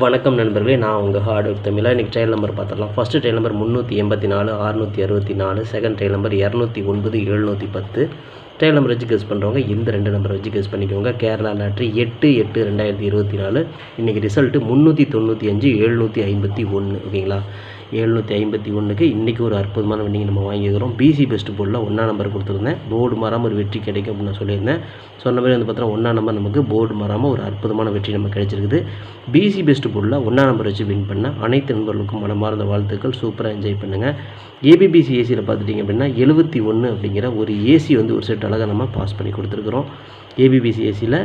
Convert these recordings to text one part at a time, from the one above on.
வணக்கம் நண்பர்களே, நான் உங்கள் ஹார்ட் ஒர்க் தமிழா. இன்றைக்கி ட்ரையல் நம்பர் பார்த்துடலாம். First trial number 384 664, second trial number 209 710. Trial number வச்சு கெஸ் பண்ணுறவங்க இந்த ரெண்டு நம்பர் வச்சு கெஸ் பண்ணிக்கோங்க. கேரளா லாட்ரி 8/8/2024. இன்றைக்கி ரிசல்ட்டு 395 751. ஓகேங்களா, 751க்கு இன்றைக்கி ஒரு அற்புதமான வின்னிங் நம்ம வாங்கிக்கிறோம். பிசி பெஸ்ட் போர்டில் 1 நம்பர் கொடுத்துருந்தேன். போர்டு மாறாமல் ஒரு வெற்றி கிடைக்கும் அப்படின்னு நான் சொல்லியிருந்தேன். சொன்ன மாதிரி வந்து பார்த்தீங்கன்னா 1 நம்பர் நமக்கு போர்டு மாறாமல் ஒரு அற்புதமான வெற்றி நமக்கு கிடைச்சிருக்குது. பிசி பெஸ்ட் போர்டில் 1 நம்பர் வச்சு வின் பண்ண அனைத்து நண்பர்களுக்கும் மனமார்ந்த வாழ்த்துக்கள். சூப்பராக என்ஜாய் பண்ணுங்கள். ஏபிபிசி ஏசியில் பார்த்துட்டிங்க அப்படின்னா 71 அப்படிங்கிற ஒரு ஏசி வந்து ஒரு செட் அழகாக நம்ம பாஸ் பண்ணி கொடுத்துருக்குறோம். ஏபிபிசி ஏசியில்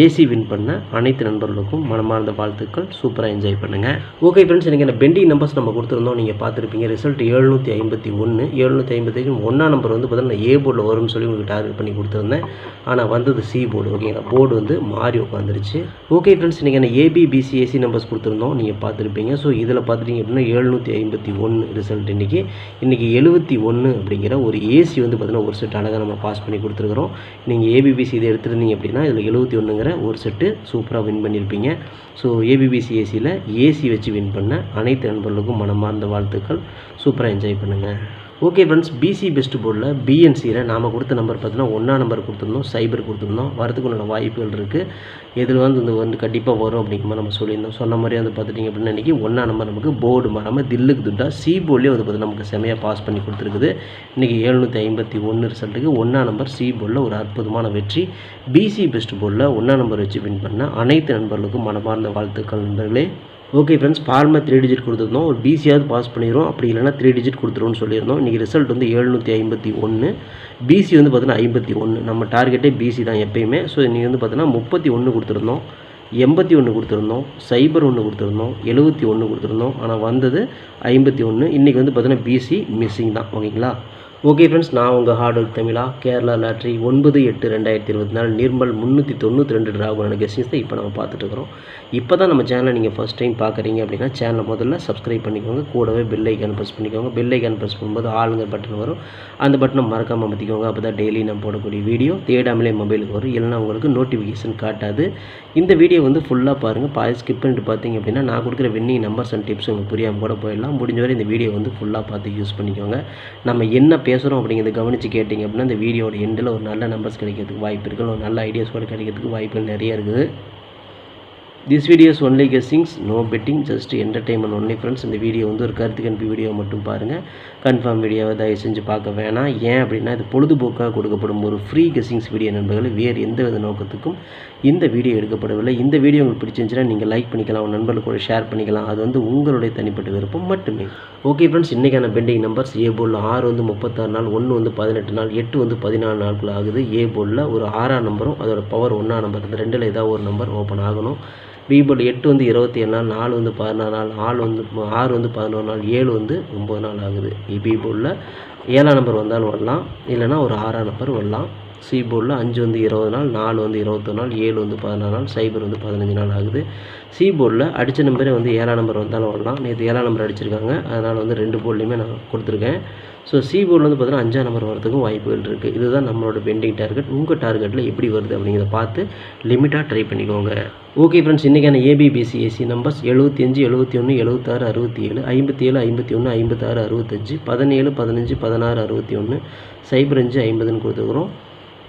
ஏசி வின் பண்ண அனைத்து நண்பர்களுக்கும் மனமார்ந்த வாழ்த்துக்கள். சூப்பராக என்ஜாய் பண்ணுங்கள். ஓகே ஃப்ரெண்ட்ஸ், எனக்கு என்ன பெண்டிங் நம்பர்ஸ் நம்ம கொடுத்துருந்தோம், நீங்கள் பார்த்துருப்பீங்க. ரிசல்ட் 751. 750 1 நம்பர் வந்து பார்த்தீங்கன்னா ஏ போர்டில் வரும்னு சொல்லி உங்களுக்கு டார்கெட் பண்ணி கொடுத்துருந்தேன். ஆனால் வந்தது சி போர்டு. ஓகேங்களா, போர்டு வந்து மாறி உட்காந்துருச்சு. ஓகே ஃப்ரெண்ட்ஸ், இன்றைக்கி என்ன ஏபிபிசி ஏசி நம்பர்ஸ் கொடுத்துருந்தோம், நீங்கள் பார்த்துருப்பீங்க. ஸோ இதில் பார்த்துட்டிங்க அப்படின்னா 751 ரிசல்ட். இன்றைக்கி 71 அப்படிங்கிற ஒரு ஏசி வந்து பார்த்தீங்கன்னா ஒரு செட் அழகாக நம்ம பாஸ் பண்ணி கொடுத்துருக்குறோம். நீங்கள் ஏபிபிசி இதை எடுத்துருந்தீங்க அப்படின்னா இதில் 71ங்கிற ஒரு செட்டு சூப்பராக வின் பண்ணியிருப்பீங்க. ஸோ ஏபிபிசி ஏசியில் ஏசி வச்சு வின் பண்ண அனைத்து நண்பர்களுக்கும் மனமார்ந்த வாழ்த்துக்கள். சூப்பராக என்ஜாய் பண்ணுங்கள். ஓகே ஃப்ரெண்ட்ஸ், பிசி பெஸ்ட் போர்டில் பிஎன்சியில் நாம் கொடுத்த நம்பர் பார்த்தீங்கன்னா 1 நம்பர் கொடுத்துருந்தோம், சைபர் கொடுத்துருந்தோம். வரதுக்கு உண்டான வாய்ப்புகள் இருக்குது. இதில் வந்து கண்டிப்பாக வரும் அப்படிங்கிற மாதிரி நம்ம சொல்லியிருந்தோம். சொன்ன மாதிரி வந்து பார்த்துட்டிங்க அப்படின்னா இன்றைக்கி 1 நம்பர் நமக்கு போர்டு மாறாமல் தில்லுக்கு துட்டா சி போர்ட்லேயே வந்து பார்த்து நமக்கு செமையாக பாஸ் பண்ணி கொடுத்துருக்குது. இன்றைக்கி 751 ரிசல்ட்டுக்கு 1 நம்பர் சி போர்டில் ஒரு அற்புதமான வெற்றி. பிசி பெஸ்ட் போர்டில் 1 நம்பர் வச்சு வின் பண்ண அனைத்து நண்பர்களுக்கும் மனமார்ந்த வாழ்த்துக்கள் நண்பர்களே. ஓகே ஃப்ரெண்ட்ஸ், ஃபார்மில் 3 டிஜிட் கொடுத்துருந்தோம். ஒரு பிசியாவது பாஸ் பண்ணிடுவோம், அப்படி இல்லைனா 3 டிஜிட் கொடுத்துருவோம்னு சொல்லியிருந்தோம். இன்றைக்கி ரிசல்ட் வந்து 751. பிசி வந்து பார்த்தீங்கன்னா 51. நம்ம டார்கெட்டே பிசி தான் எப்பயுமே. ஸோ இன்றைக்கி வந்து பார்த்தீங்கன்னா 31 கொடுத்துருந்தோம், 81 கொடுத்துருந்தோம், சைபர் 1 கொடுத்துருந்தோம், 71 கொடுத்துருந்தோம். ஆனால் வந்தது 51. இன்றைக்கி வந்து பார்த்தீங்கன்னா பிசி மிஸ்ஸிங் தான். ஓகேங்களா. ஓகே ஃப்ரெண்ட்ஸ், நான் உங்கள் ஹார்ட் ஒர்க் தமிழா. கேரளா லாட்ரி 9/8/2024 நிர்மல் 392 டிராகுலான கெஸ்டிங்ஸ் தான் இப்போ நம்ம பார்த்துட்ருக்குறோம். இப்போ தான் நம்ம சேனலை நீங்கள் ஃபஸ்ட் டைம் பார்க்குறீங்க அப்படின்னா சேனலை முதல்ல சப்ஸ்கிரைப் பண்ணிக்கோங்க. கூடவே பெல் ஐக்கான் ப்ரெஸ் பண்ணிக்கோங்க. பெல் ஐக்கான் ப்ரெஸ் பண்ணும்போது ஆளுங்கிற பட்டன் வரும். அந்த பட்டனை மறக்காமல் அமர்த்திக்கோங்க. அப்போ தான் டெய்லி நம்ம போடக்கூடிய வீடியோ தேடாமலே மொபைலுக்கு வரும். இல்லைனா உங்களுக்கு நோட்டிஃபிகேஷன் காட்டாது. இந்த வீடியோ வந்து ஃபுல்லாக பாருங்கள். பாதி ஸ்கிப் பண்ணிட்டு பார்த்தீங்க அப்படின்னா நான் கொடுக்குற வின்னிங் நம்பர்ஸ் அண்ட் டிப்ஸ் உங்களுக்கு புரியாமல் கூட போயிடலாம். முடிஞ்ச வரை இந்த வீடியோ வந்து ஃபுல்லாக பார்த்து யூஸ் பண்ணிக்கோங்க. நம்ம என்ன பேசுகிறோம் அப்படிங்கிறத கவனித்து கேட்டிங்க அப்படின்னா இந்த வீடியோட எண்டில் ஒரு நல்ல நம்பர்ஸ் கிடைக்கிறதுக்கு வாய்ப்பு இருக்குது. ஒரு நல்ல ஐடியாஸ் கூட கிடைக்கிறதுக்கு வாய்ப்புகள் நிறைய இருக்குது. This videos only guessings, no betting, just entertainment only friends. இந்த வீடியோ வந்து ஒரு கருத்து கணிப்பு வீடியோ மட்டும் பாருங்கள். கன்ஃபார்ம் வீடியோவை தயவு செஞ்சு பார்க்க வேணாம். ஏன் அப்படின்னா இது பொழுதுபோக்காக கொடுக்கப்படும் ஒரு ஃப்ரீ கெஸ்ஸிங்ஸ் வீடியோ நண்பர்கள். வேறு எந்த வித நோக்கத்துக்கும் இந்த வீடியோ எடுக்கப்படவில்லை. இந்த வீடியோ உங்களுக்கு பிடிச்சிருந்துச்சுன்னா நீங்கள் லைக் பண்ணிக்கலாம், உங்கள் நண்பர்களுக்கு கூட ஷேர் பண்ணிக்கலாம். அது வந்து உங்களுடைய தனிப்பட்ட விருப்பம் மட்டுமே. ஓகே ஃப்ரெண்ட்ஸ், இன்றைக்கான பெண்டிங் நம்பர்ஸ் ஏ போர்டில் 6 வந்து 36 நாள், 1 வந்து 18 நாள், 8 வந்து 14 நாட்கள் ஆகுது. ஏ போர்டில் ஒரு 6ஆம் நம்பரும் அதோட பவர் 1 நம்பர், இந்த ரெண்டில் ஏதாவது ஒரு நம்பர் ஓப்பன் ஆகணும். பி போர்டு 8 வந்து 27 நாள், 4 வந்து 16 நாள், 6 வந்து 11 நாள், 7 வந்து 9 நாள் ஆகுது. பி போர்டில் 7ஆம் நம்பர் வந்தாலும் வரலாம், இல்லைனா ஒரு 6ஆம் நம்பர் வரலாம். சி போர்டில் 5 வந்து 20 நாள், 4 வந்து 21 நாள், 7 வந்து 16 நாள், சைபர் வந்து 15 நாள் ஆகுது. சி போர்டில் அடித்த நம்பரே வந்து 7ஆம் நம்பர் வந்தாலும் வரலாம். நேற்று 7ஆம் நம்பர் அடிச்சிருக்காங்க, அதனால் வந்து 2 போர்ட்லேயுமே நான் கொடுத்துருக்கேன். ஸோ சி போர்டில் வந்து பார்த்தீங்கன்னா 5ஆம் நம்பர் வரதுக்கும் வாய்ப்புகள் இருக்குது. இதுதான் நம்மளோட பெண்டிங் டார்கெட். உங்கள் டார்கெட்டில் எப்படி வருது அப்படிங்கிறத பார்த்து லிமிட்டாக ட்ரை பண்ணிக்கோங்க. ஓகே ஃப்ரெண்ட்ஸ், இன்றைக்கான ஏபிபிசி ஏசி நம்பர்ஸ் 75 71 76 67 57 51 56 65 17 15 16 61 சைபர் 5 50ன்னு கொடுத்துருக்குறோம்.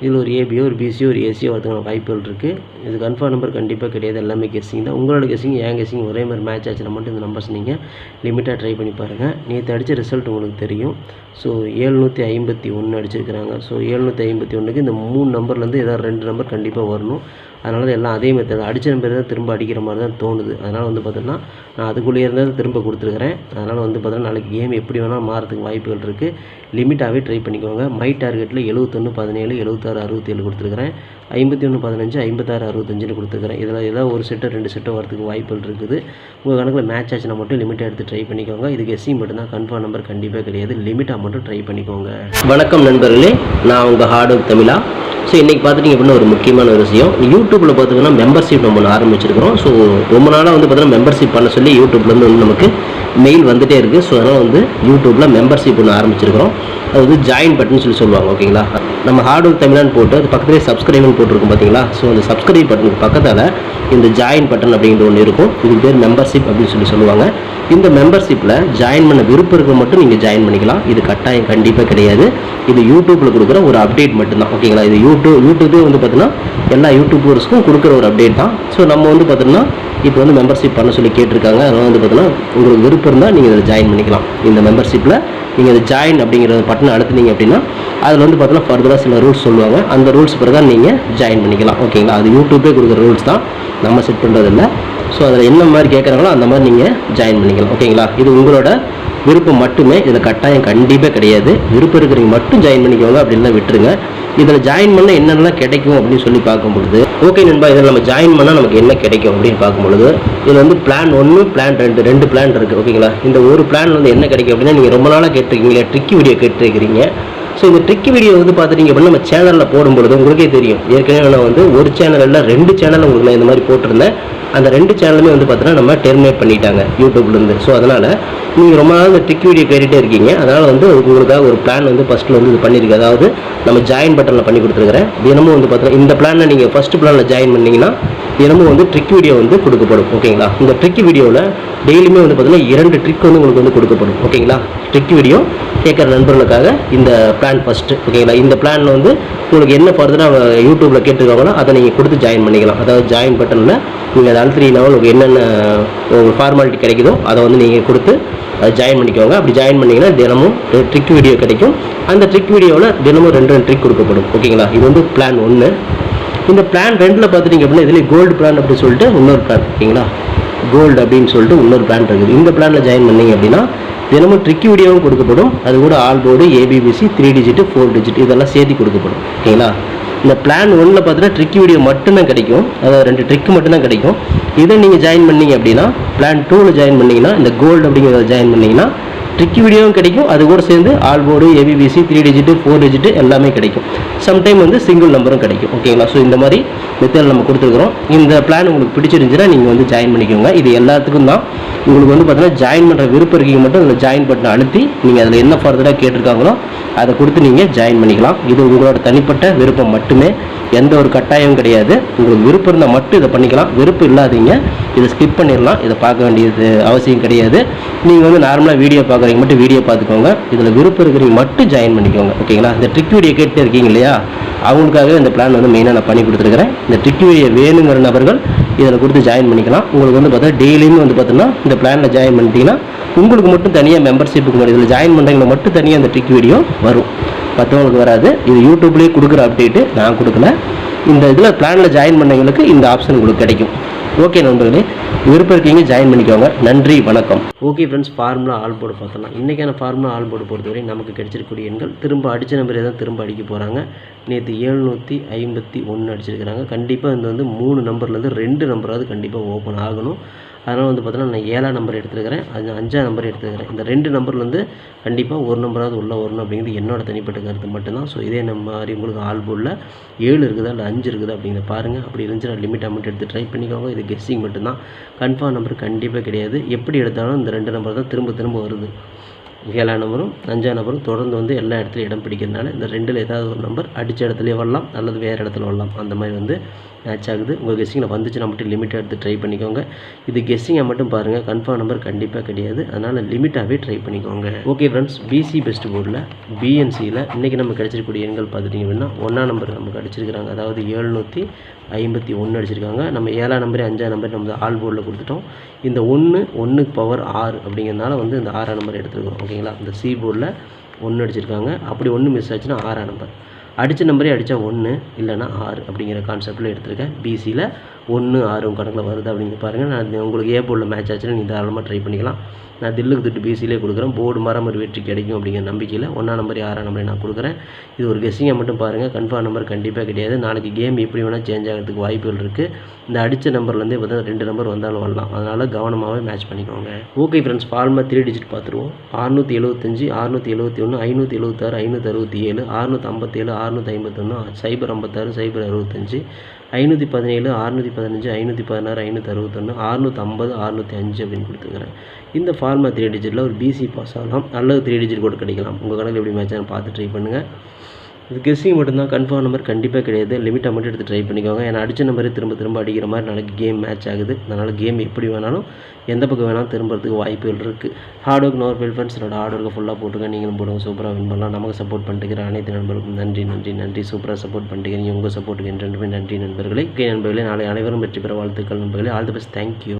இதில் ஒரு ஏபியோ ஒரு பிசியோ ஒரு ஏசியோ வரதுக்கான வாய்ப்புகள் இருக்குது. இது கன்ஃபார்ம் நம்பர் கண்டிப்பாக கிடையாது. எல்லாமே கெஸ்ஸிங் தான். உங்களோட கெஸ்ஸிங் என் கெஸ்ஸிங் ஒரே மாதிரி மேட்ச் ஆச்சுன்னா மட்டும் இந்த நம்பர்ஸ் நீங்கள் லிமிட்டாக ட்ரை பண்ணி பாருங்கள். நேற்று அடித்த ரிசல்ட் உங்களுக்கு தெரியும். ஸோ 751 அடிச்சிருக்கிறாங்க. ஸோ 751க்கு இந்த 3 நம்பர்லேருந்து ஏதாவது 2 நம்பர் கண்டிப்பாக வரணும். அதனால தான் எல்லாம் அதே மெத்தட் அடித்த நம்பர் தான் திரும்ப அடிக்கிற மாதிரி தான் தோணுது. அதனால் வந்து பார்த்தீங்கன்னா நான் அதுக்குள்ளேயே இருந்தால் திரும்ப கொடுத்துருக்குறேன். அதனால் வந்து பார்த்தீங்கன்னா நாளைக்கு கேம் எப்படி வேணால் மாறதுக்கு வாய்ப்புகள் இருக்குது. லிமிட்டாகவே ட்ரை பண்ணிக்கோங்க. மை டார்கெட்டில் 71 17 76 67 கொடுத்துருக்குறேன். 51 15 56 65ன்னு கொடுத்துருக்குறேன். இதில் ஏதாவது ஒரு செட்டோ 2 செட்டோ வரதுக்கு வாய்ப்புகள் இருக்குது. உங்கள் கணக்கில் மேட்ச் ஆச்சுன்னா மட்டும் லிமிட்டாக எடுத்து ட்ரை பண்ணிக்கோங்க. இது கெஸ்ஸிங் மட்டும்தான், கன்ஃபார்ம் நம்பர் கண்டிப்பாக கிடையாது. லிமிட்டாக மட்டும் ட்ரை பண்ணிக்கோங்க. வணக்கம் நண்பர்களே, நான் உங்கள் ஹார்ட் ஒர்க் தமிழா. ஸோ இன்றைக்கி பார்த்துட்டிங்க அப்படின்னா ஒரு முக்கியமான ஒரு விஷயம், யூடியூப்பில் பார்த்திங்கன்னா மெம்பர்ஷிப் நம்ம ஒன்று ஆரம்பிச்சிருக்கிறோம். ஸோ ரொம்ப நாளாக வந்து பார்த்தீங்கன்னா மெம்பர்ஷிப் பண்ண சொல்லி யூடியூப்லேருந்து வந்து நமக்கு மெயில் வந்துகிட்டே இருக்குது. ஸோ அதனால் வந்து யூடியூப்பில் மெம்பர்ஷிப் ஒன்று ஆரம்பிச்சிருக்கிறோம். அது வந்து ஜாயின் பட்டன் சொல்லுவாங்க. ஓகேங்களா, நம்ம ஹார்ட் ஒர்க் தமிழான்னு போட்டு அது பக்கத்துலேயே சப்ஸ்கிரைப்னு போட்டிருக்கும் பார்த்தீங்களா. ஸோ அந்த சப்ஸ்கிரைப் பட்டனுக்கு பக்கத்தால் இந்த ஜாயின் பட்டன் அப்படிங்கிற ஒன்று இருக்கும். இது பேர் மெம்பர்ஷிப் அப்படின்னு சொல்லுவாங்க. இந்த மெம்பர்ஷிப்பில் ஜாயின் பண்ண விருப்பம் இருக்க மட்டும் நீங்கள் ஜாயின் பண்ணிக்கலாம். இது கட்டாயம் கண்டிப்பாக கிடையாது. இது யூடியூப்பில் கொடுக்குற ஒரு அப்டேட் மட்டும்தான். ஓகேங்களா. இது யூடியூபே வந்து பார்த்தீங்கன்னா எல்லா யூடியூபர்ஸ்க்கும் கொடுக்குற ஒரு அப்டேட் தான். ஸோ நம்ம வந்து பார்த்தீங்கன்னா இப்போ வந்து மெம்பர்ஷிப் பண்ண சொல்லி கேட்டிருக்காங்க. அதனால் வந்து பார்த்தீங்கன்னா உங்களுக்கு விருப்பம் இருந்தால் நீங்கள் இதில் ஜாயின் பண்ணிக்கலாம். இந்த மெம்பர்ஷிப்பில் நீங்கள் இதை ஜாயின் அப்படிங்கிற பட்டனை அழுத்தினீங்க அப்படின்னா அதில் வந்து பார்த்தீங்கன்னா ஃபர்தராக சில ரூல்ஸ் சொல்லுவாங்க. அந்த ரூல்ஸ் பிரகாரம் நீங்கள் ஜாயின் பண்ணிக்கலாம். ஓகேங்களா. அது யூடியூபே கொடுக்குற ரூல்ஸ் தான், நம்ம செட் பண்ணுறதில்ல. ஸோ அதில் என்ன மாதிரி கேட்குறாங்களோ அந்த மாதிரி நீங்கள் ஜாயின் பண்ணிக்கலாம். ஓகேங்களா. இது உங்களோட விருப்பம் மட்டுமே. இதில் கட்டாயம் கண்டிப்பாக கிடையாது. விருப்பம் இருக்கிறவங்க மட்டும் ஜாயின் பண்ணிக்கோங்க, அப்படின்லாம் விட்டுருங்க. இதில் ஜாயின் பண்ணால் என்னென்னலாம் கிடைக்கும் அப்படின்னு சொல்லி பார்க்கும்பொழுது, ஓகே நண்பா, இதில் நம்ம ஜாயின் பண்ணால் நமக்கு என்ன கிடைக்கும் அப்படின்னு பார்க்கும்பொழுது, இதில் வந்து பிளான் 1 பிளான் 2 2 பிளான் இருக்குது. ஓகேங்களா. இந்த ஒரு பிளான் வந்து என்ன கிடைக்கும் அப்படின்னா, நீங்கள் ரொம்ப நாளாக கேட்டிருக்கீங்க, ட்ரிக்கி வீடியோ கேட்டிருக்கிறீங்க. ஸோ இந்த ட்ரிக்கி வீடியோ வந்து பார்த்துட்டீங்க அப்படின்னா நம்ம சேனலில் போடும்பொழுது உங்களுக்கே தெரியும். ஏற்கனவே நான் வந்து ஒரு சேனலில் 2 சேனலில் உங்களுக்கு நான் இந்த மாதிரி போட்டிருந்தேன். அந்த 2 சேனலுமே வந்து பார்த்தீங்கன்னா நம்ம டெர்மினேட் பண்ணிட்டாங்க யூடியூப்லேருந்து. ஸோ அதனால் நீங்கள் ரொம்ப நாள் இந்த ட்ரிக் வீடியோ கேட்டுகிட்டே இருக்கீங்க. அதனால் வந்து உங்களுக்காக ஒரு பிளான் வந்து ஃபஸ்ட்டில் வந்து இது பண்ணியிருக்கு. அதாவது நம்ம ஜாயின் பட்டனில் பண்ணி கொடுத்துருக்குறேன். தினமும் வந்து பார்த்தீங்கன்னா இந்த பிளானில் நீங்கள் ஃபஸ்ட்டு பிளானில் ஜாயின் பண்ணிங்கன்னா தினமும் வந்து ட்ரிக் வீடியோ வந்து கொடுக்கப்படும். ஓகேங்களா. இந்த ட்ரிக் வீடியோவில் டெய்லியுமே வந்து பார்த்தீங்கன்னா 2 ட்ரிக் வந்து உங்களுக்கு வந்து கொடுக்கப்படும். ஓகேங்களா. ட்ரிக் வீடியோ கேட்குற நண்பர்களுக்காக இந்த பிளான் ஃபஸ்ட்டு. ஓகேங்களா. இந்த பிளானில் வந்து உங்களுக்கு என்ன ஃபர்தராக யூடியூப்பில் கேட்டுருக்காங்களோ அதை நீங்கள் கொடுத்து ஜாயின் பண்ணிக்கலாம். அதாவது ஜாயின் பட்டனில் நீங்கள் அதை அழுத்தினா உங்களுக்கு என்னென்ன ஃபார்மாலிட்டி கிடைக்குதோ அதை வந்து நீங்கள் கொடுத்து அதை ஜாயின் பண்ணிக்கோங்க. அப்படி ஜாயின் பண்ணிங்கன்னா தினமும் ட்ரிக் வீடியோ கிடைக்கும். அந்த ட்ரிக் வீடியோவில் தினமும் 2 ட்ரிக் கொடுக்கப்படும். ஓகேங்களா. இது வந்து பிளான் 1. இந்த பிளான் 2ல் பார்த்துட்டிங்க அப்படின்னா இதில் கோல்டு பிளான் அப்படின்னு சொல்லிட்டு இன்னொரு பிளான். ஓகேங்களா. கோல்டு அப்படின்னு சொல்லிட்டு இன்னொரு பிளான் இருக்குது. இந்த பிளானில் ஜாயின் பண்ணிங்க அப்படின்னா தினமும் ட்ரிக் வீடியோவும் கொடுக்கப்படும். அது கூட all board, ABBC, 3 digit 4 digit இதெல்லாம் சேர்த்து கொடுக்கப்படும். ஓகேங்களா. இந்த பிளான் 1ல் பார்த்தீங்கன்னா ட்ரிக் வீடியோ மட்டும்தான் கிடைக்கும். அதாவது 2 ட்ரிக் மட்டும்தான் கிடைக்கும். இதை நீங்கள் ஜாயின் பண்ணிங்க அப்படின்னா பிளான் 2ல் ஜாயின் பண்ணிங்கன்னா இந்த கோல்டு அப்படிங்கிறத ஜாயின் பண்ணிங்கன்னா ட்ரிக் வீடியோவும் கிடைக்கும். அது கூட சேர்ந்து all board, ABBC, 3 digit 4 digit எல்லாமே கிடைக்கும். சம்டைம் வந்து சிங்கிள் நம்பரும் கிடைக்கும். ஓகேங்களா. ஸோ இந்த மாதிரி மெத்தட் நம்ம கொடுத்துருக்குறோம். இந்த பிளான் உங்களுக்கு பிடிச்சிருந்துச்சுன்னா நீங்கள் வந்து ஜாயின் பண்ணிக்கோங்க. இது எல்லாத்துக்கும் தான். உங்களுக்கு வந்து பார்த்தீங்கன்னா ஜாயின் பண்ணுற விருப்பம் இருக்கீங்க மட்டும் அந்த ஜாயின் பட்டனை அழுத்தி நீங்கள் அதில் என்ன ஃபர்தராக கேட்டிருக்காங்களோ அதை கொடுத்து நீங்கள் ஜாயின் பண்ணிக்கலாம். இது உங்களோட தனிப்பட்ட விருப்பம் மட்டுமே. எந்த ஒரு கட்டாயம் கிடையாது. உங்களுக்கு விருப்பம் இருந்தால் மட்டும் இதை பண்ணிக்கலாம். விருப்பம் இல்லாதீங்க இதை ஸ்கிப் பண்ணிடலாம். இதை பார்க்க வேண்டியது அவசியம் கிடையாது. நீங்கள் வந்து நார்மலாக வீடியோ பார்க்குறீங்க மட்டும் வீடியோ பார்த்துக்கோங்க. இதில் விருப்பம் இருக்கிறீங்க மட்டும் ஜாயின் பண்ணிக்கோங்க. ஓகேங்களா. இந்த ட்ரிக் வீடியோ கேட்டு இருக்கீங்க இல்லையா, அவங்களுக்காகவே இந்த பிளான் வந்து மெயினாக நான் பண்ணி கொடுத்துருக்கிறேன். இந்த ட்ரிக் வீடியோ வேணுங்கிற நபர்கள் இதில் கொடுத்து ஜாயின் பண்ணிக்கலாம். உங்களுக்கு வந்து பார்த்தா டெய்லியுமே வந்து பார்த்தீங்கன்னா இந்த பிளானில் ஜாயின் பண்ணிட்டீங்கன்னா உங்களுக்கு மட்டும் தனியாக மெம்பர்ஷிப்புக்கு மட்டும் இதில் ஜாயின் பண்ணுறவங்க மட்டும் தனியாக இந்த ட்ரிக் வீடியோ வரும், மற்றவங்களுக்கு வராது. இது யூடியூப்லேயே கொடுக்குற அப்டேட்டு, நான் கொடுக்கல. இந்த இதில் பிளானில் ஜாயின் பண்ணவங்களுக்கு இந்த ஆப்ஷன் உங்களுக்கு கிடைக்கும். ஓகே நண்பர்களே, விருப்பம் இருக்கீங்க ஜாயின் பண்ணிக்கோங்க. நன்றி, வணக்கம். Okay friends, formula all board பார்த்தலாம். இன்றைக்கான ஃபார்முலா ஆல் போர்டு பொறுத்தவரை நமக்கு கிடைச்சிருக்கக்கூடிய எண்கள் திரும்ப அடித்த நம்பரே தான் திரும்ப அடிக்க போகிறாங்க. நேற்று 751 அடிச்சிருக்கிறாங்க. கண்டிப்பாக இந்த வந்து 3 நம்பர்லேருந்து 2 நம்பராவது கண்டிப்பாக ஓப்பன் ஆகணும். அதனால் வந்து பார்த்தீங்கன்னா நான் 7ஆம் நம்பர் எடுத்துருக்கிறேன், அது 5ஆம் நம்பர் எடுத்துக்கிறேன். இந்த 2 நம்பர்லேருந்து கண்டிப்பாக ஒரு நம்பராவது உள்ளே வரணும் அப்படிங்கிறது என்னோட தனிப்பட்ட கருத்து மட்டும்தான். ஸோ இதே மாதிரி உங்களுக்கு ஆல் போர்டில் 7 இருக்குதா இல்லை 5 இருக்குதா அப்படிங்கிறத பாருங்கள். அப்படி இருந்துச்சுன்னா லிமிட் அமௌண்ட் எடுத்து ட்ரை பண்ணிக்கோங்க. இது கெஸ்ஸிங் மட்டும்தான், கன்ஃபார்ம் நம்பர் கண்டிப்பாக கிடையாது. எப்படி எடுத்தாலும் இந்த 2 நம்பர் தான் திரும்ப திரும்ப வருது. 7ஆம் நம்பரும் 5ஆம் நம்பரும் தொடர்ந்து வந்து எல்லா இடத்துலையும் இடம் பிடிக்கிறதுனால இந்த 2ல் ஏதாவது ஒரு நம்பர் அடித்த இடத்துலையே வரலாம் அல்லது வேறு இடத்துல வரலாம். அந்த மாதிரி வந்து மேட்ச் ஆகுது. உங்கள் கெஸ்ஸிங்கில் வந்துச்சுன்னா மட்டும் லிமிட்டாக எடுத்து ட்ரை பண்ணிக்கோங்க. இது கெஸ்ஸிங்கை மட்டும் பாருங்கள், கன்ஃபார்ம் நம்பர் கண்டிப்பாக கிடையாது. அதனால் லிமிட்டாகவே ட்ரை பண்ணிக்கோங்க. ஓகே ஃப்ரெண்ட்ஸ், பிசி பெஸ்ட் போர்டில் BNCயில் இன்றைக்கி நம்ம கிடச்சிருக்கக்கூடிய எண்கள் பார்த்துட்டிங்க அப்படின்னா 1ஆம் நம்பர் நமக்கு அடிச்சிருக்கிறாங்க. அதாவது 751 அடிச்சிருக்காங்க. நம்ம 7ஆம் நம்பரே 5ஆம் நம்பர் நம்ம ஆல் போர்டில் கொடுத்துட்டோம். இந்த 1க்கு பவர் 6 அப்படிங்கிறதுனால வந்து இந்த 6ஆம் நம்பர் எடுத்துருக்கோம். ஓகேங்களா. இந்த சி போர்டில் 1 அடிச்சிருக்காங்க. அப்படி 1 மிஸ் ஆச்சுன்னா 6ஆம் நம்பர், அடித்த நம்பரே அடித்தா 1 இல்லைனா 6 அப்படிங்கிற கான்செப்டில் எடுத்திருக்கேன். பிசியில் 1 6 கணக்கில் வருது அப்படிங்கிற பாருங்கள். நான் உங்களுக்கு ஏ போர்டில் மேட்ச் ஆச்சுன்னா நீங்கள் தாராளமாக ட்ரை பண்ணிக்கலாம். நான் தில்லுக்கு திட்டு பிசியிலே கொடுக்குறேன். போர்டு மரம் ஒரு வெற்றி கிடைக்கும் அப்படிங்கிற நம்பிக்கையில் 1ஆம் நம்பர் 6ஆம் நம்பரை நான் கொடுக்குறேன். இது ஒரு கெஸ்ஸிங்கை மட்டும் பாருங்கள், கன்ஃபார்ம் நம்பர் கண்டிப்பாக கிடையாது. நாளைக்கு கேம் எப்படி வேணால் சேஞ்ச் ஆகிறதுக்கு வாய்ப்புகள் இருக்குது. இந்த அடித்த நம்பர்லேருந்தே பார்த்தா 2 நம்பர் வந்தாலும் வரலாம். அதனால் கவனமாகவே மேட்ச் பண்ணிக்கோங்க. ஓகே ஃப்ரெண்ட்ஸ், ஃபார்மா 3 டிஜிட் பார்த்துருவோம். 675 671 576 567 657 651 056 065 517 615 516 561 650 605 அப்படின்னு கொடுத்துக்கிறேன். இந்த ஃபார்மா 3 டிஜிட்டில் ஒரு பிசி பாஸ் ஆகலாம் அல்லது 3 டிஜிட் கூட கிடைக்கலாம். உங்கள் கணக்கு எப்படி மேட்ச் பார்த்து ட்ரை பண்ணுங்கள். இது கெஸ்ஸிங் மட்டும்தான், கன்ஃபார்ம் நம்பர் கண்டிப்பாக கிடையாது. லிமிட்டாக மட்டும் எடுத்து ட்ரை பண்ணிக்கோங்க. ஏன்னா அடித்த நம்பரே திரும்ப அடிக்கிற மாதிரி நாளைக்கு கேம் மேட்ச் ஆகுது. அதனால் கேம் எப்படி வேணாலும் எந்த பக்கம் வேணாலும் திரும்புறதுக்கு வாய்ப்புகள் இருக்குது. Hard work nor fail friends. என்னோட ஹார்ட் ஒர்க்கை ஃபுல்லாக போட்டுங்க. நீங்களும் போடுங்க, சூப்பராக வின் பண்ணலாம். நமக்கு சப்போர்ட் பண்ணிட்டுக்கிற அனைத்து நண்பர்களுக்கும் நன்றி. சூப்பராக சப்போர்ட் பண்ணிட்டுக்கிறீங்க. உங்கள் சப்போர்ட்டுக்கு என்றென்றுமே நன்றி நண்பர்களே. நண்பர்களே, நாளை அனைவரும் வெற்றி பெற வாழ்த்துக்கள் நண்பர்களே. All the best. தேங்க்யூ.